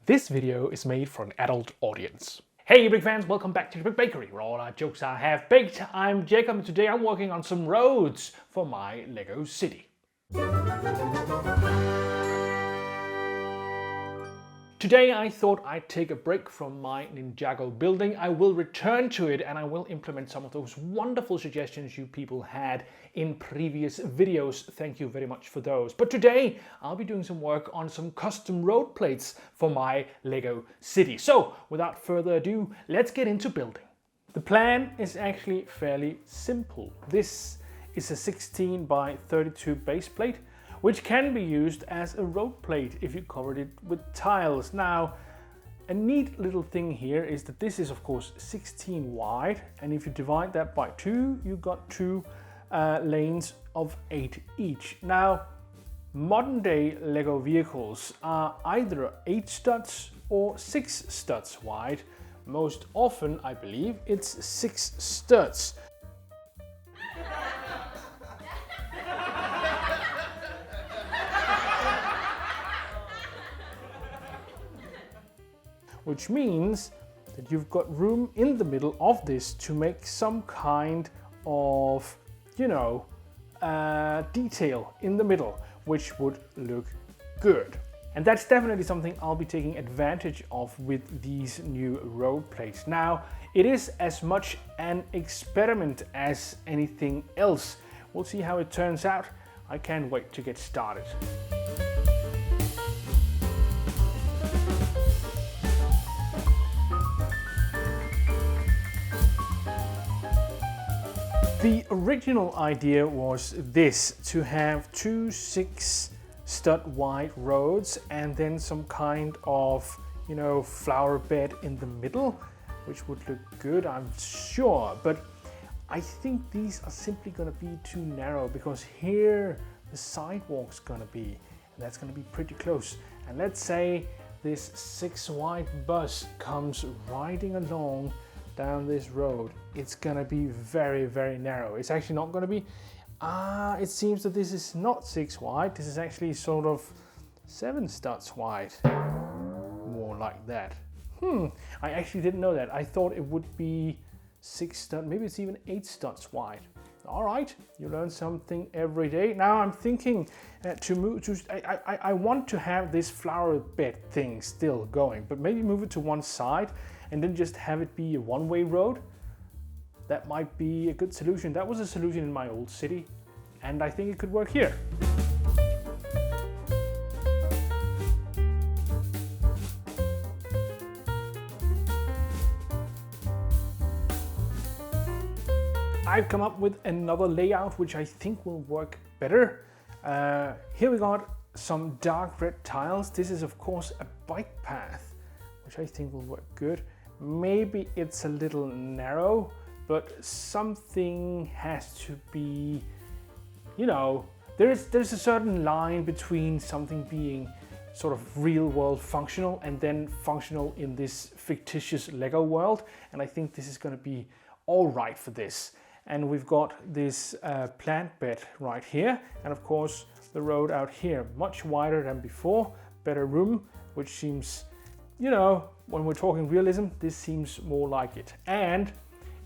This video is made for an adult audience. Hey brick fans, welcome back to the Brick Bakery, where all our jokes are half baked. I'm Jacob and today I'm working on some roads for my Lego city. Today I thought I'd take a break from my Ninjago building. I will return to it and I will implement some of those wonderful suggestions you people had in previous videos. Thank you very much for those. But today I'll be doing some work on some custom road plates for my Lego city. So without further ado, let's get into building. The plan is actually fairly simple. This is a 16 by 32 base plate, which can be used as a road plate if you covered it with tiles. Now, a neat little thing here is that this is of course 16 wide, and if you divide that by 2, you got two lanes of 8 each. Now, modern day Lego vehicles are either 8 studs or 6 studs wide. Most often, I believe, it's 6 studs. Which means that you've got room in the middle of this to make some kind of, detail in the middle, which would look good. And that's definitely something I'll be taking advantage of with these new road plates. Now, it is as much an experiment as anything else. We'll see how it turns out. I can't wait to get started. The original idea was this, to have 2 6 stud wide roads and then some kind of, flower bed in the middle, which would look good, I'm sure. But I think these are simply going to be too narrow, because here the sidewalk's going to be, and that's going to be pretty close. And let's say this 6 wide bus comes riding along down this road, it's gonna be very, very narrow. It's actually not gonna be, it seems that this is not 6 wide, this is actually sort of 7 studs wide. More like that. I actually didn't know that. I thought it would be 6 studs, maybe it's even 8 studs wide. All right, you learn something every day. Now I'm thinking to move to, I want to have this flower bed thing still going, but maybe move it to one side and then just have it be a one-way road. That might be a good solution. That was a solution in my old city, and I think it could work here. I've come up with another layout which I think will work better. Here we got some dark red tiles. This is of course a bike path, which I think will work good. Maybe it's a little narrow, but something has to be, there's a certain line between something being sort of real world functional and then functional in this fictitious Lego world. And I think this is going to be all right for this. And we've got this plant bed right here. And of course, the road out here, much wider than before, better room, which seems, when we're talking realism, this seems more like it. And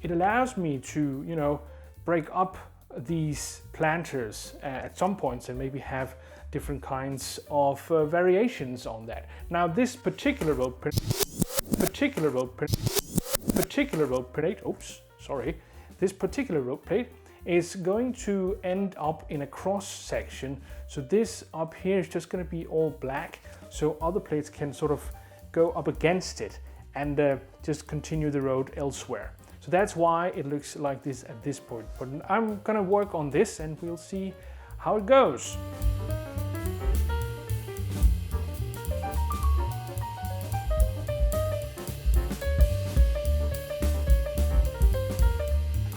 it allows me to, break up these planters at some points and maybe have different kinds of variations on that. Now, this particular road plate, this particular road plate is going to end up in a cross section. So this up here is just going to be all black, so other plates can sort of go up against it and just continue the road elsewhere. So that's why it looks like this at this point. But I'm gonna work on this and we'll see how it goes.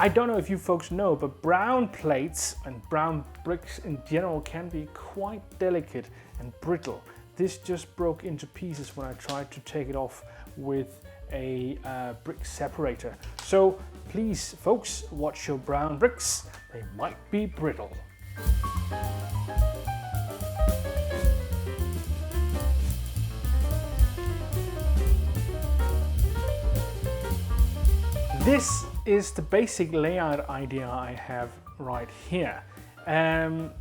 I don't know if you folks know, but brown plates and brown bricks in general can be quite delicate and brittle. This just broke into pieces when I tried to take it off with a brick separator. So please, folks, watch your brown bricks. They might be brittle. This is the basic layout idea I have right here.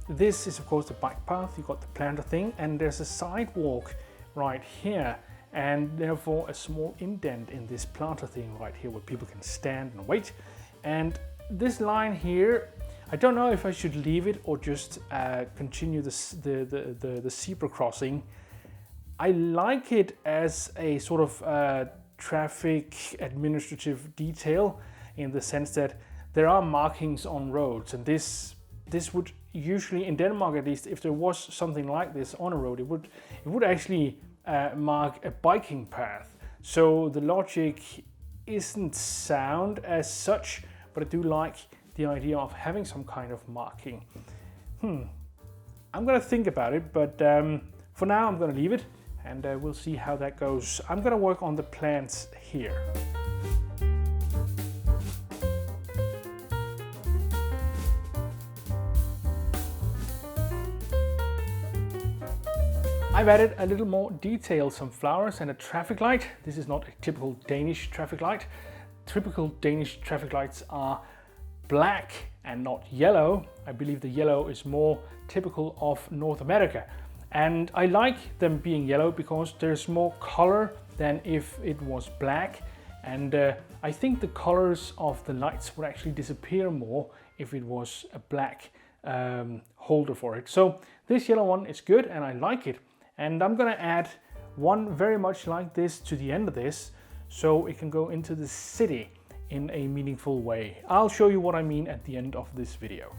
This is of course the bike path, you got the planter thing, and there's a sidewalk right here, and therefore a small indent in this planter thing right here where people can stand and wait. And this line here, I don't know if I should leave it or just continue the zebra crossing. I like it as a sort of traffic administrative detail, in the sense that there are markings on roads, and this would usually, in Denmark at least, if there was something like this on a road, it would actually mark a biking path. So the logic isn't sound as such, but I do like the idea of having some kind of marking. I'm gonna think about it, but for now I'm gonna leave it, and we'll see how that goes. I'm gonna work on the plants here. I've added a little more detail, some flowers and a traffic light. This is not a typical Danish traffic light. Typical Danish traffic lights are black and not yellow. I believe the yellow is more typical of North America. And I like them being yellow because there's more color than if it was black. And I think the colors of the lights would actually disappear more if it was a black holder for it. So this yellow one is good and I like it. And I'm gonna add one very much like this to the end of this, so it can go into the city in a meaningful way. I'll show you what I mean at the end of this video.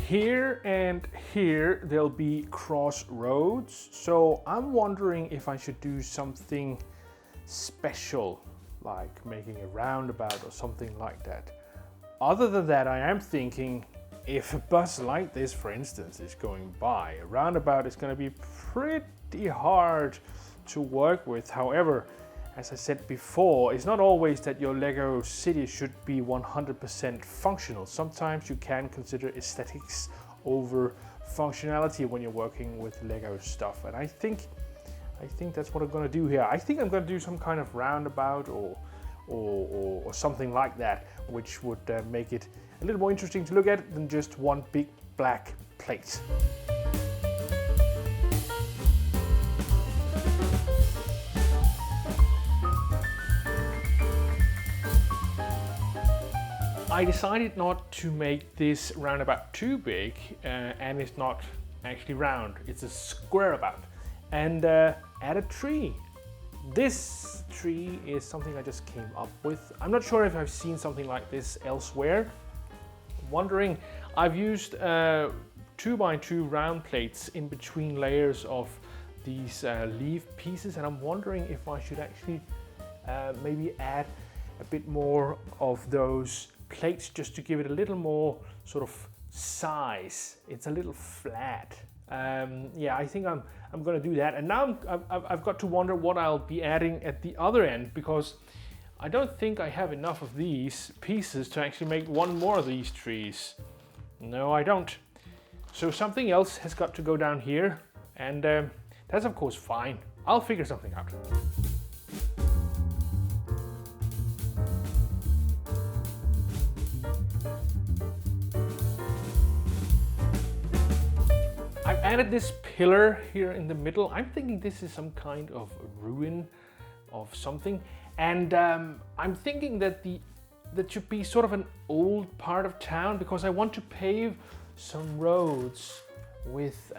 Here and here there'll be crossroads, so I'm wondering if I should do something special, like making a roundabout or something like that. Other than that, I am thinking if a bus like this, for instance, is going by, a roundabout is going to be pretty hard to work with. However, as I said before, it's not always that your Lego city should be 100% functional. Sometimes you can consider aesthetics over functionality when you're working with Lego stuff. And I think that's what I'm going to do here. I think I'm going to do some kind of roundabout or something like that, which would make it a little more interesting to look at than just one big black plate. I decided not to make this roundabout too big, and it's not actually round, it's a square about. And add a tree. This tree is something I just came up with. I'm not sure if I've seen something like this elsewhere. I'm wondering, I've used 2x2 round plates in between layers of these leaf pieces, and I'm wondering if I should actually maybe add a bit more of those plates just to give it a little more sort of size. It's a little flat. Yeah, I think I'm going to do that. And now I've got to wonder what I'll be adding at the other end, because I don't think I have enough of these pieces to actually make one more of these trees. No, I don't. So something else has got to go down here, and that's of course fine. I'll figure something out. I've added this pillar here in the middle. I'm thinking this is some kind of ruin of something, and I'm thinking that that should be sort of an old part of town, because I want to pave some roads with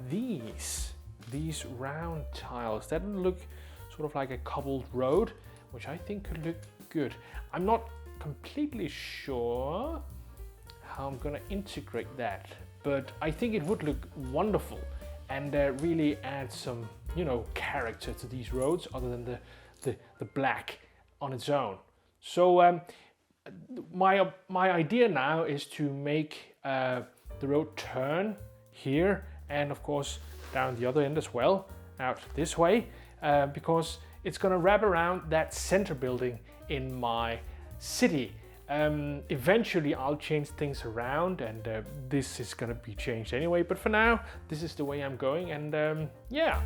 these round tiles. That would look sort of like a cobbled road, which I think could look good. I'm not completely sure how I'm gonna integrate that, but I think it would look wonderful and really add some, you know, character to these roads other than the black on its own. So my idea now is to make the road turn here, and of course down the other end as well, out this way, because it's going to wrap around that center building in my city. Eventually I'll change things around, and this is gonna be changed anyway, but for now this is the way I'm going, and yeah.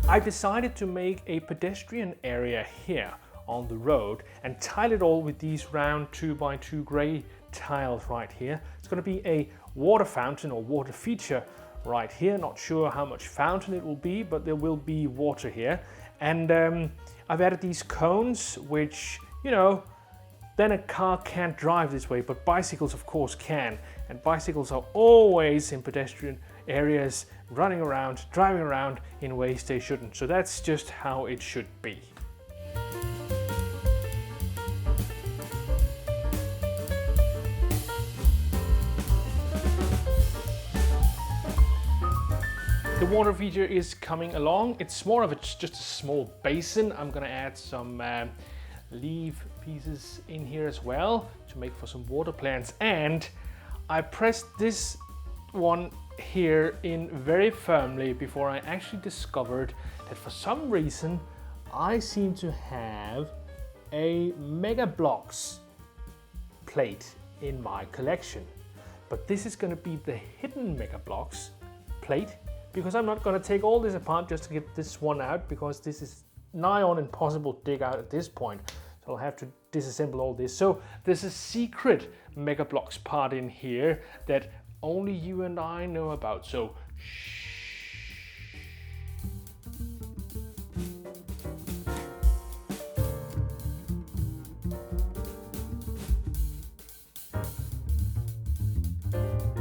I decided to make a pedestrian area here on the road and tile it all with these round 2x2 grey tiles right here. It's going to be a water fountain or water feature right here. Not sure how much fountain it will be, but there will be water here. And I've added these cones, which, you know, then a car can't drive this way, but bicycles of course can. And bicycles are always in pedestrian areas, running around, driving around in ways they shouldn't. So that's just how it should be. The water feature is coming along. It's more of just a small basin. I'm gonna add some leaf pieces in here as well to make for some water plants. And I pressed this one here in very firmly before I actually discovered that for some reason I seem to have a Mega Bloks plate in my collection. But this is going to be the hidden Mega Bloks plate, because I'm not going to take all this apart just to get this one out, because this is nigh on impossible to dig out at this point. So I'll have to disassemble all this. So there's a secret Mega Bloks part in here that only you and I know about, so shh.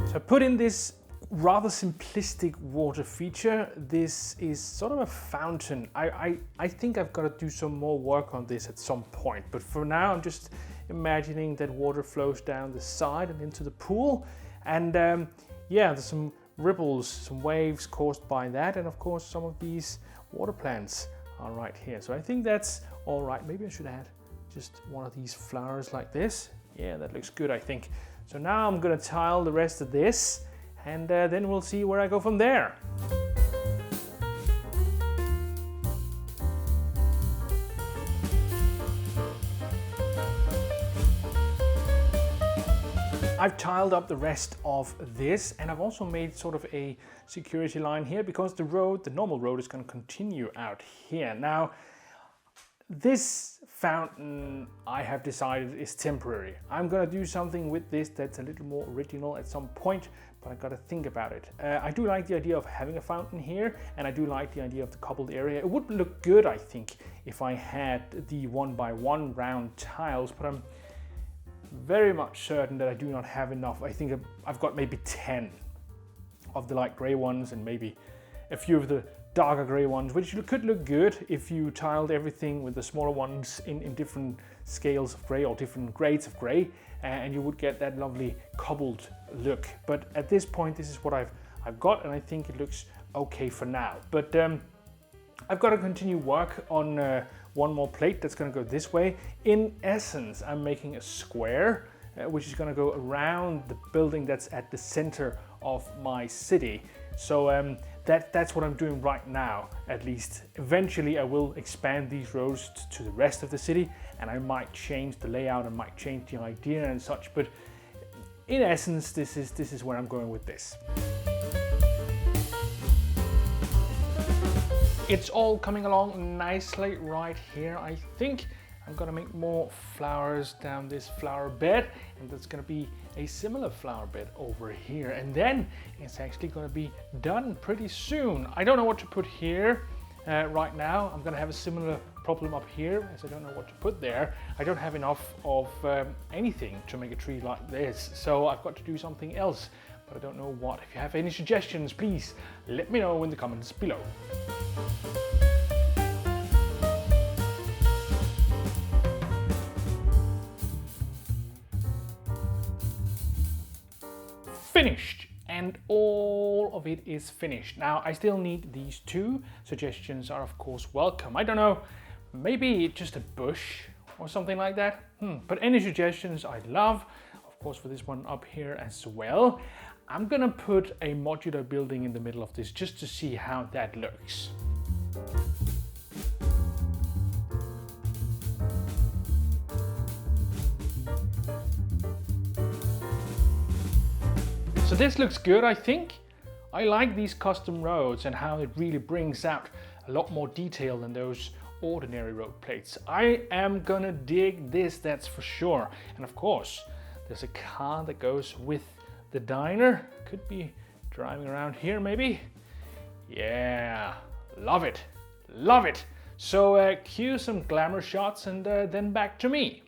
So I put in this rather simplistic water feature. This is sort of a fountain. I think I've got to do some more work on this at some point, but for now I'm just imagining that water flows down the side and into the pool. And yeah, there's some ripples, some waves caused by that, and of course some of these water plants are right here. So I think that's all right. Maybe I should add just one of these flowers like this. Yeah, that looks good, I think. So now I'm gonna tile the rest of this, and then we'll see where I go from there. I've tiled up the rest of this, and I've also made sort of a security line here because the road, the normal road, is going to continue out here. Now, this fountain I have decided is temporary. I'm going to do something with this that's a little more original at some point, but I've got to think about it. I do like the idea of having a fountain here, and I do like the idea of the cobbled area. It would look good, I think, if I had the 1x1 round tiles, but I'm very much certain that I do not have enough. I think I've got maybe 10 of the light grey ones and maybe a few of the darker grey ones, which could look good if you tiled everything with the smaller ones in different scales of grey or different grades of grey, and you would get that lovely cobbled look. But at this point, this is what I've got, and I think it looks okay for now. But I've got to continue work on one more plate that's going to go this way. In essence, I'm making a square which is going to go around the building that's at the center of my city. So that's what I'm doing right now, at least. Eventually I will expand these roads to the rest of the city, and I might change the layout and might change the idea and such, but in essence this is where I'm going with this. It's all coming along nicely right here. I think I'm gonna make more flowers down this flower bed, and that's gonna be a similar flower bed over here, and then it's actually gonna be done pretty soon. I don't know what to put here right now. I'm gonna have a similar problem up here, as I don't know what to put there. I don't have enough of anything to make a tree like this, so I've got to do something else, but I don't know what. If you have any suggestions, please let me know in the comments below. Finished, and all of it is finished. Now I still need these two. Suggestions are of course welcome. I don't know, maybe just a bush or something like that. But any suggestions I love, of course, for this one up here as well. I'm gonna put a modular building in the middle of this just to see how that looks. So this looks good, I think. I like these custom roads and how it really brings out a lot more detail than those ordinary road plates. I am gonna dig this, that's for sure. And of course, there's a car that goes with the diner. Could be driving around here maybe. Yeah, love it, love it. So cue some glamour shots and then back to me.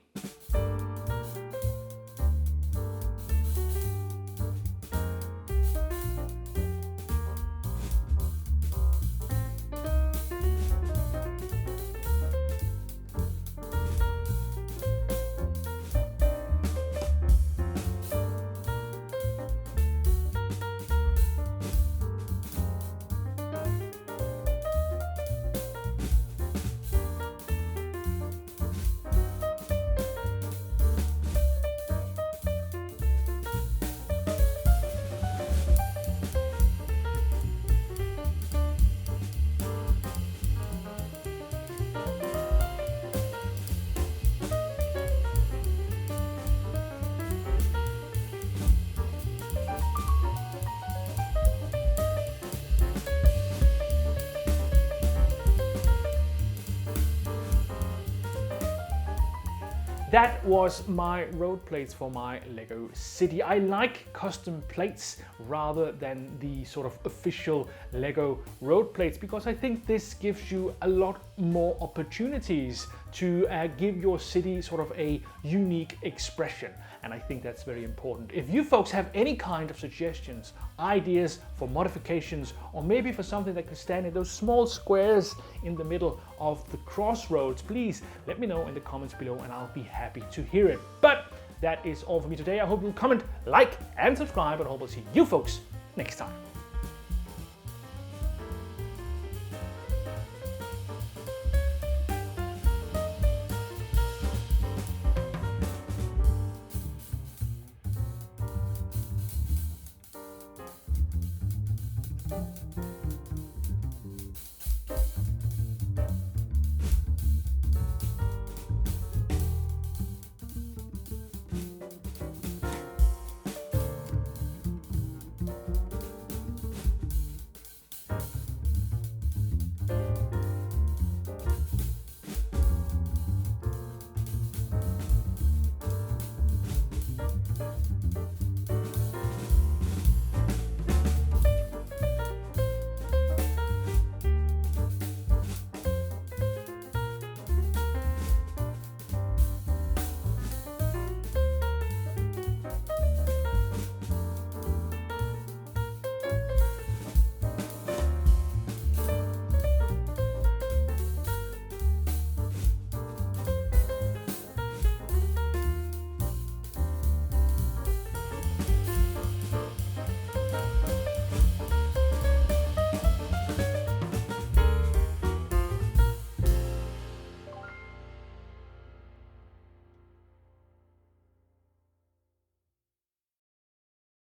That was my road plates for my Lego city. I like custom plates rather than the sort of official Lego road plates because I think this gives you a lot more opportunities to give your city sort of a unique expression. And I think that's very important. If you folks have any kind of suggestions, ideas for modifications, or maybe for something that can stand in those small squares in the middle of the crossroads, please let me know in the comments below and I'll be happy to hear it. But that is all for me today. I hope you'll comment, like, and subscribe, and I hope I'll see you folks next time.